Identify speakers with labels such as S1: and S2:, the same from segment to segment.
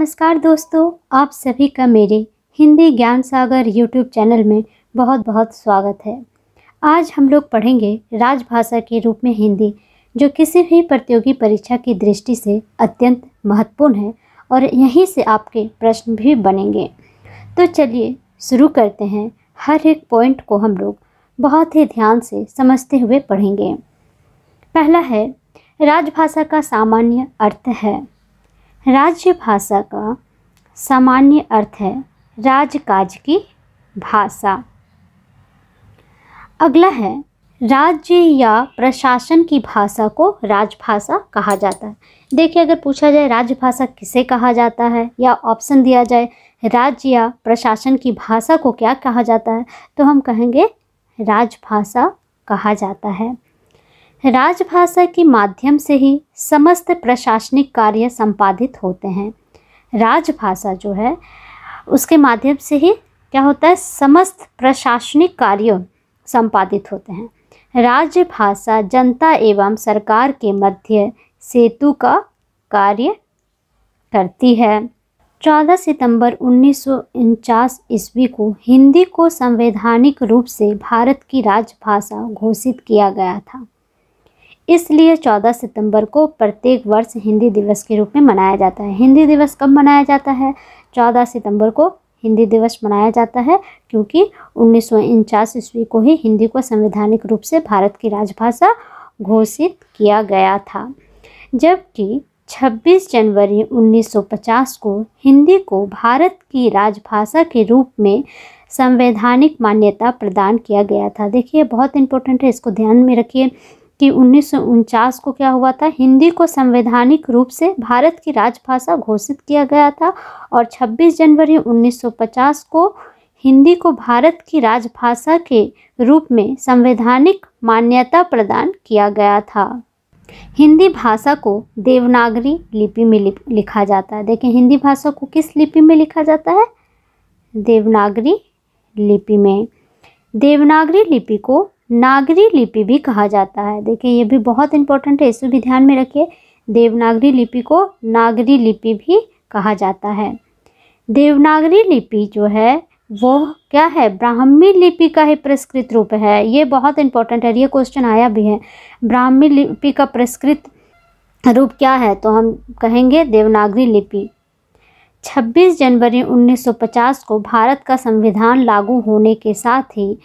S1: नमस्कार दोस्तों, आप सभी का मेरे हिंदी ज्ञान सागर यूट्यूब चैनल में बहुत बहुत स्वागत है। आज हम लोग पढ़ेंगे राजभाषा के रूप में हिंदी, जो किसी भी प्रतियोगी परीक्षा की दृष्टि से अत्यंत महत्वपूर्ण है और यहीं से आपके प्रश्न भी बनेंगे। तो चलिए शुरू करते हैं। हर एक पॉइंट को हम लोग बहुत ही ध्यान से समझते हुए पढ़ेंगे। पहला है, राजभाषा का सामान्य अर्थ है। राज्यभाषा का सामान्य अर्थ है राजकाज की भाषा। अगला है, राज्य या प्रशासन की भाषा को राजभाषा कहा जाता है। देखिए, अगर पूछा जाए राजभाषा किसे कहा जाता है या ऑप्शन दिया जाए राज्य या प्रशासन की भाषा को क्या कहा जाता है, तो हम कहेंगे राजभाषा कहा जाता है। राजभाषा के माध्यम से ही समस्त प्रशासनिक कार्य संपादित होते हैं। राजभाषा जो है उसके माध्यम से ही क्या होता है, समस्त प्रशासनिक कार्य संपादित होते हैं। राजभाषा जनता एवं सरकार के मध्य सेतु का कार्य करती है। 14 सितंबर 1949 ईस्वी को हिंदी को संवैधानिक रूप से भारत की राजभाषा घोषित किया गया था। इसलिए 14 सितंबर को प्रत्येक वर्ष हिंदी दिवस के रूप में मनाया जाता है। हिंदी दिवस कब मनाया जाता है? 14 सितंबर को हिंदी दिवस मनाया जाता है, क्योंकि 1949 ईस्वी को ही हिंदी को संवैधानिक रूप से भारत की राजभाषा घोषित किया गया था। जबकि 26 जनवरी 1950 को हिंदी को भारत की राजभाषा के रूप में संवैधानिक मान्यता प्रदान किया गया था। देखिए, बहुत इंपॉर्टेंट है, इसको ध्यान में रखिए कि 1949 को क्या हुआ था, हिंदी को संवैधानिक रूप से भारत की राजभाषा घोषित किया गया था और 26 जनवरी 1950 को हिंदी को भारत की राजभाषा के रूप में संवैधानिक मान्यता प्रदान किया गया था। हिंदी भाषा को देवनागरी लिपि में लिखा जाता है। देखिए, हिंदी भाषा को किस लिपि में लिखा जाता है? देवनागरी लिपि में। देवनागरी लिपि को नागरी लिपि भी कहा जाता है। देखिए, ये भी बहुत इंपॉर्टेंट है, इसे भी ध्यान में रखिए। देवनागरी लिपि को नागरी लिपि भी कहा जाता है। देवनागरी लिपि जो है वो क्या है, ब्राह्मी लिपि का ही परिष्कृत रूप है। ये बहुत इंपॉर्टेंट है, ये क्वेश्चन आया भी है। ब्राह्मी लिपि का परिष्कृत रूप क्या है, तो हम कहेंगे देवनागरी लिपि। 26 जनवरी 1950 को भारत का संविधान लागू होने के साथ ही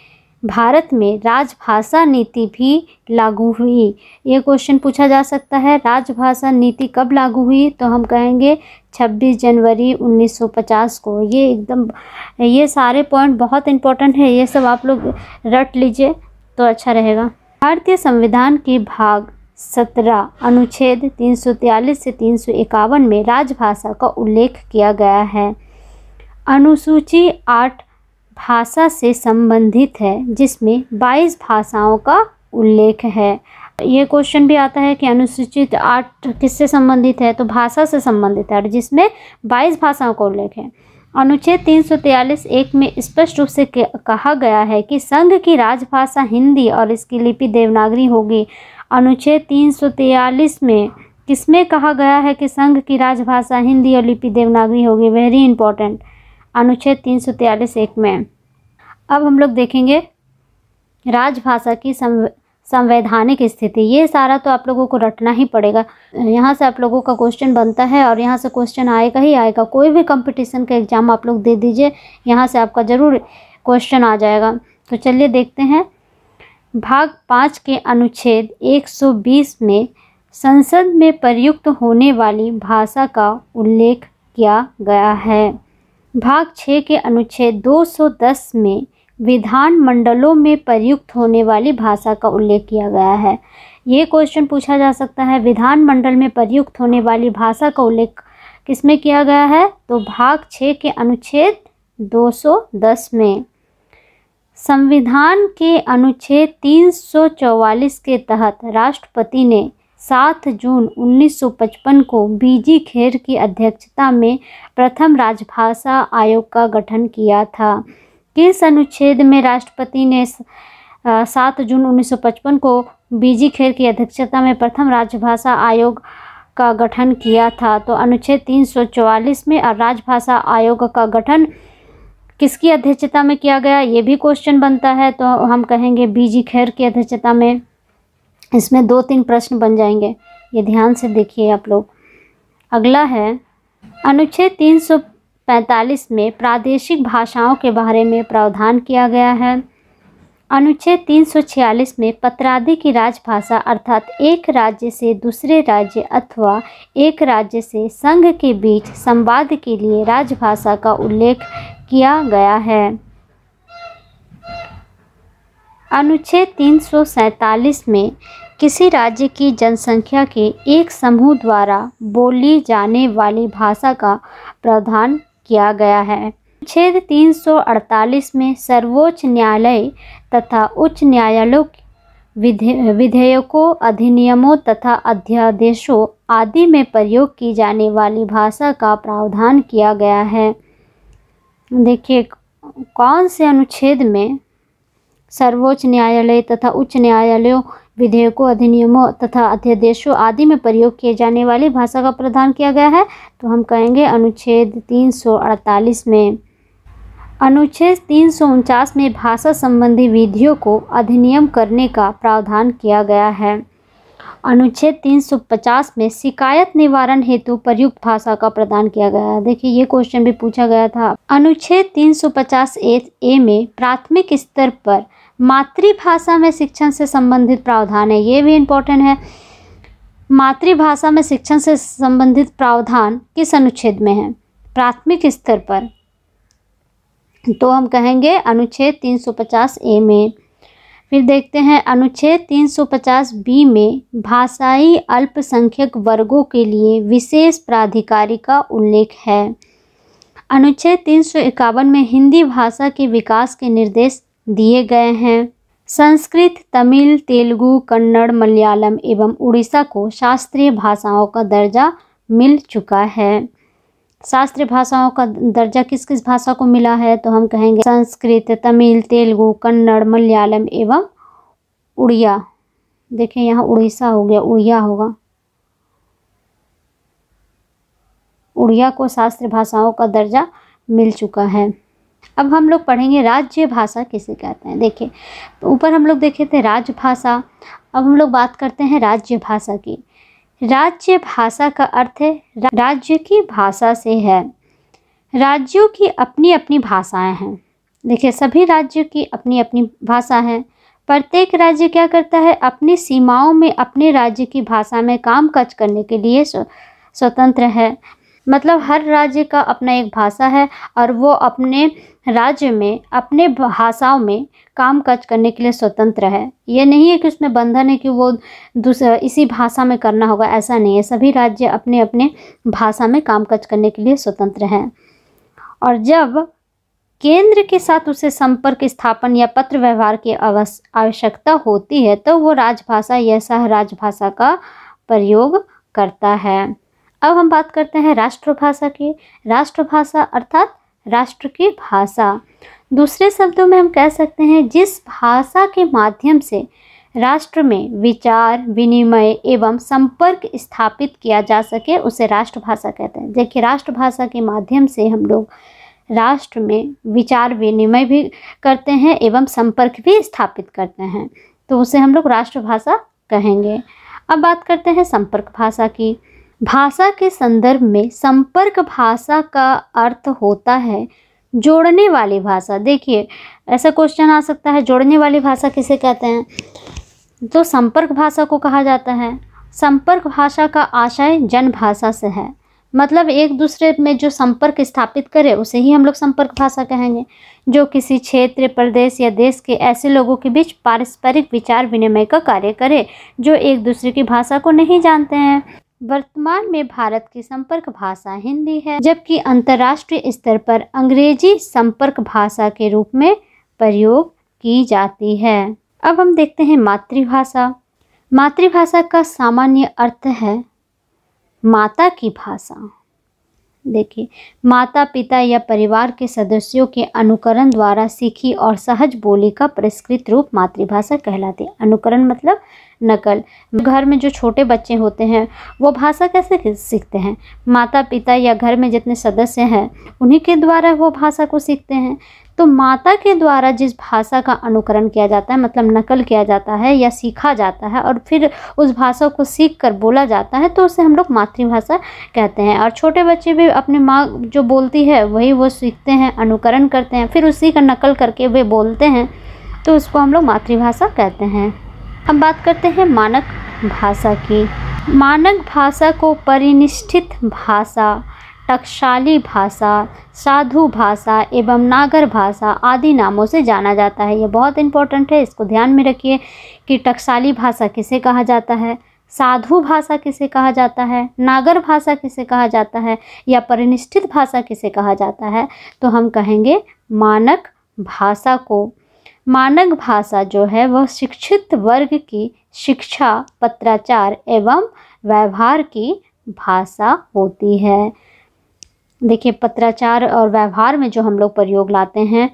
S1: भारत में राजभाषा नीति भी लागू हुई। ये क्वेश्चन पूछा जा सकता है, राजभाषा नीति कब लागू हुई, तो हम कहेंगे 26 जनवरी 1950 को। ये सारे पॉइंट बहुत इंपॉर्टेंट है, ये सब आप लोग रट लीजिए तो अच्छा रहेगा। भारतीय संविधान के भाग 17 अनुच्छेद 343 से 351 में राजभाषा का उल्लेख किया गया है। अनुसूची 8 भाषा से संबंधित है, जिसमें 22 भाषाओं का उल्लेख है। ये क्वेश्चन भी आता है कि अनुसूचित 8 किससे संबंधित है, तो भाषा से संबंधित है, जिसमें 22 भाषाओं का उल्लेख है। अनुच्छेद 343(1) में स्पष्ट रूप से कहा गया है कि संघ की राजभाषा हिंदी और इसकी लिपि देवनागरी होगी। अनुच्छेद 343 में किसमें कहा गया है कि संघ की राजभाषा हिंदी और लिपि देवनागरी होगी? वेरी इंपॉर्टेंट, अनुच्छेद 343(1) में। अब हम लोग देखेंगे राजभाषा की संवैधानिक स्थिति। ये सारा तो आप लोगों को रटना ही पड़ेगा, यहाँ से आप लोगों का क्वेश्चन बनता है और यहाँ से क्वेश्चन आएगा ही आएगा। कोई भी कंपटीशन का एग्ज़ाम आप लोग दे दीजिए, यहाँ से आपका ज़रूर क्वेश्चन आ जाएगा। तो चलिए देखते हैं। भाग 5 के अनुच्छेद 120 में संसद में प्रयुक्त होने वाली भाषा का उल्लेख किया गया है। भाग 6 के अनुच्छेद 210 में विधान मंडलों में प्रयुक्त होने वाली भाषा का उल्लेख किया गया है। ये क्वेश्चन पूछा जा सकता है, विधान मंडल में प्रयुक्त होने वाली भाषा का उल्लेख किसमें किया गया है, तो भाग 6 के अनुच्छेद 210 में। संविधान के अनुच्छेद 344 के तहत राष्ट्रपति ने 7 जून 1955 को बीजी खेर की अध्यक्षता में प्रथम राजभाषा आयोग का गठन किया था। किस अनुच्छेद में राष्ट्रपति ने 7 जून 1955 को बीजी खेर की अध्यक्षता में प्रथम राजभाषा आयोग का गठन किया था? तो अनुच्छेद 344 में। और राजभाषा आयोग का गठन किसकी अध्यक्षता में किया गया? ये भी क्वेश्चन बनता है, तो हम कहेंगे बीजी खैर की अध्यक्षता में। इसमें 2-3 प्रश्न बन जाएंगे, ये ध्यान से देखिए आप लोग। अगला है अनुच्छेद 345 में प्रादेशिक भाषाओं के बारे में प्रावधान किया गया है। अनुच्छेद 346 में पत्रादि की राजभाषा अर्थात एक राज्य से दूसरे राज्य अथवा एक राज्य से संघ के बीच संवाद के लिए राजभाषा का उल्लेख किया गया है। अनुच्छेद 347 में किसी राज्य की जनसंख्या के एक समूह द्वारा बोली जाने वाली भाषा का प्रावधान किया गया है। अनुच्छेद 348 में सर्वोच्च न्यायालय तथा उच्च न्यायालयों विधेयकों, अधिनियमों तथा अध्यादेशों आदि में प्रयोग की जाने वाली भाषा का प्रावधान किया गया है। देखिए कौन से अनुच्छेद में सर्वोच्च न्यायालय तथा उच्च न्यायालयों विधेयकों, अधिनियमों तथा अध्यादेशों आदि में प्रयोग किए जाने वाली भाषा का प्रावधान किया गया है? तो हम कहेंगे अनुच्छेद 348 में। अनुच्छेद 349 में भाषा संबंधी विधियों को अधिनियम करने का प्रावधान किया गया है। अनुच्छेद 350 में शिकायत निवारण हेतु प्रयुक्त भाषा का प्रदान किया गया है। देखिए ये क्वेश्चन भी पूछा गया था। अनुच्छेद 350 ए में प्राथमिक स्तर पर मातृभाषा में शिक्षण से संबंधित प्रावधान है। ये भी इम्पोर्टेंट है। मातृभाषा में शिक्षण से संबंधित प्रावधान किस अनुच्छेद में है? प्राथमिक स्तर पर। तो हम कहेंगे अनुच्छेद 350 ए में। फिर देखते हैं अनुच्छेद 350 बी में भाषाई अल्पसंख्यक वर्गों के लिए विशेष प्राधिकारी का उल्लेख है। अनुच्छेद 351 में हिंदी भाषा के विकास के निर्देश दिए गए हैं। संस्कृत, तमिल, तेलुगु, कन्नड़, मलयालम एवं उड़ीसा को शास्त्रीय भाषाओं का दर्जा मिल चुका है। शास्त्रीय भाषाओं का दर्जा किस किस भाषा को मिला है? तो हम कहेंगे संस्कृत, तमिल, तेलुगु, कन्नड़, मलयालम एवं उड़िया। देखें यहाँ उड़ीसा हो गया, उड़िया होगा। उड़िया को शास्त्रीय भाषाओं का दर्जा मिल चुका है। अब हम लोग पढ़ेंगे राज्य भाषा किसे कहते हैं। देखिए ऊपर हम लोग देखे थे राजभाषा, अब हम लोग बात करते हैं राज्य भाषा की। राज्य भाषा का अर्थ है राज्य की भाषा से है। राज्यों की अपनी अपनी भाषाएं हैं। देखिए सभी राज्यों की अपनी अपनी भाषा है। प्रत्येक राज्य क्या करता है? अपनी सीमाओं में अपने राज्य की भाषा में कामकाज करने के लिए स्वतंत्र है। मतलब हर राज्य का अपना एक भाषा है और वो अपने राज्य में अपने भाषाओं में कामकाज करने के लिए स्वतंत्र है। ये नहीं है कि उसमें बंधन है कि वो इसी भाषा में करना होगा, ऐसा नहीं है। सभी राज्य अपने अपने भाषा में कामकाज करने के लिए स्वतंत्र हैं। और जब केंद्र के साथ उसे संपर्क स्थापन या पत्र व्यवहार की आवश्यकता होती है तो वो राजभाषा या सह राजभाषा का प्रयोग करता है। अब हम बात करते हैं राष्ट्रभाषा की। राष्ट्रभाषा अर्थात राष्ट्र की भाषा। दूसरे शब्दों में हम कह सकते हैं जिस भाषा के माध्यम से राष्ट्र में विचार विनिमय एवं संपर्क स्थापित किया जा सके उसे राष्ट्रभाषा कहते हैं। देखिए राष्ट्रभाषा के माध्यम से हम लोग राष्ट्र में विचार विनिमय भी करते हैं एवं संपर्क भी स्थापित करते हैं, तो उसे हम लोग राष्ट्रभाषा कहेंगे। अब बात करते हैं संपर्क भाषा की। भाषा के संदर्भ में संपर्क भाषा का अर्थ होता है जोड़ने वाली भाषा। देखिए ऐसा क्वेश्चन आ सकता है, जोड़ने वाली भाषा किसे कहते हैं? तो संपर्क भाषा को कहा जाता है। संपर्क भाषा का आशय जन भाषा से है, मतलब एक दूसरे में जो संपर्क स्थापित करे उसे ही हम लोग संपर्क भाषा कहेंगे। जो किसी क्षेत्र, प्रदेश या देश के ऐसे लोगों के बीच पारस्परिक विचार विनिमय का कार्य करे जो एक दूसरे की भाषा को नहीं जानते हैं। वर्तमान में भारत की संपर्क भाषा हिंदी है, जबकि अंतर्राष्ट्रीय स्तर पर अंग्रेजी संपर्क भाषा के रूप में प्रयोग की जाती है। अब हम देखते हैं मातृभाषा। मातृभाषा का सामान्य अर्थ है माता की भाषा। देखिए माता पिता या परिवार के सदस्यों के अनुकरण द्वारा सीखी और सहज बोली का परिष्कृत रूप मातृभाषा कहलाती है। अनुकरण मतलब नकल। घर में जो छोटे बच्चे होते हैं वो भाषा कैसे सीखते हैं? माता पिता या घर में जितने सदस्य हैं उन्हीं के द्वारा वो भाषा को सीखते हैं। तो माता के द्वारा जिस भाषा का अनुकरण किया जाता है, मतलब नकल किया जाता है या सीखा जाता है और फिर उस भाषा को सीख कर बोला जाता है, तो उसे हम लोग मातृभाषा कहते हैं। और छोटे बच्चे भी अपनी माँ जो बोलती है वही वो सीखते हैं, अनुकरण करते हैं, फिर उसी का नकल करके वे बोलते हैं, तो उसको हम लोग मातृभाषा कहते हैं। अब बात करते हैं मानक भाषा की। मानक भाषा को परिनिष्ठित भाषा, टकसाली भाषा, साधु भाषा एवं नागर भाषा आदि नामों से जाना जाता है। ये बहुत इंपॉर्टेंट है, इसको ध्यान में रखिए कि टकसाली भाषा किसे कहा जाता है, साधु भाषा किसे कहा जाता है, नागर भाषा किसे कहा जाता है या परिनिष्ठित भाषा किसे कहा जाता है। तो हम कहेंगे मानक भाषा को। मानक भाषा जो है वह शिक्षित वर्ग की शिक्षा, पत्राचार एवं व्यवहार की भाषा होती है। देखिए, पत्राचार और व्यवहार में जो हम लोग प्रयोग लाते हैं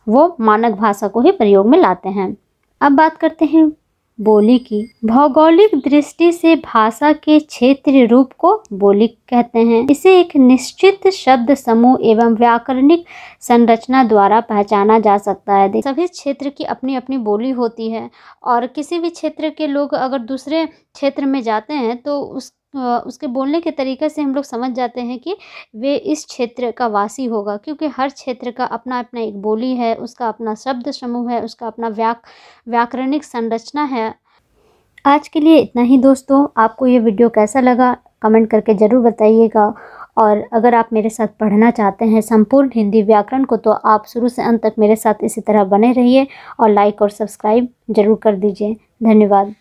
S1: वो मानक भाषा को ही प्रयोग में लाते हैं। अब बात करते हैं बोली की। भौगोलिक दृष्टि से भाषा के क्षेत्रीय रूप को बोली कहते हैं। इसे एक निश्चित शब्द समूह एवं व्याकरणिक संरचना द्वारा पहचाना जा सकता है। सभी क्षेत्र की अपनी अपनी बोली होती है और किसी भी क्षेत्र के लोग अगर दूसरे क्षेत्र में जाते हैं तो उसके बोलने के तरीके से हम लोग समझ जाते हैं कि वे इस क्षेत्र का वासी होगा, क्योंकि हर क्षेत्र का अपना अपना एक बोली है, उसका अपना शब्द समूह है, उसका अपना व्याकरणिक संरचना है। आज के लिए इतना ही दोस्तों। आपको ये वीडियो कैसा लगा कमेंट करके ज़रूर बताइएगा। और अगर आप मेरे साथ पढ़ना चाहते हैं संपूर्ण हिंदी व्याकरण को, तो आप शुरू से अंत तक मेरे साथ इसी तरह बने रहिए और लाइक और सब्सक्राइब ज़रूर कर दीजिए। धन्यवाद।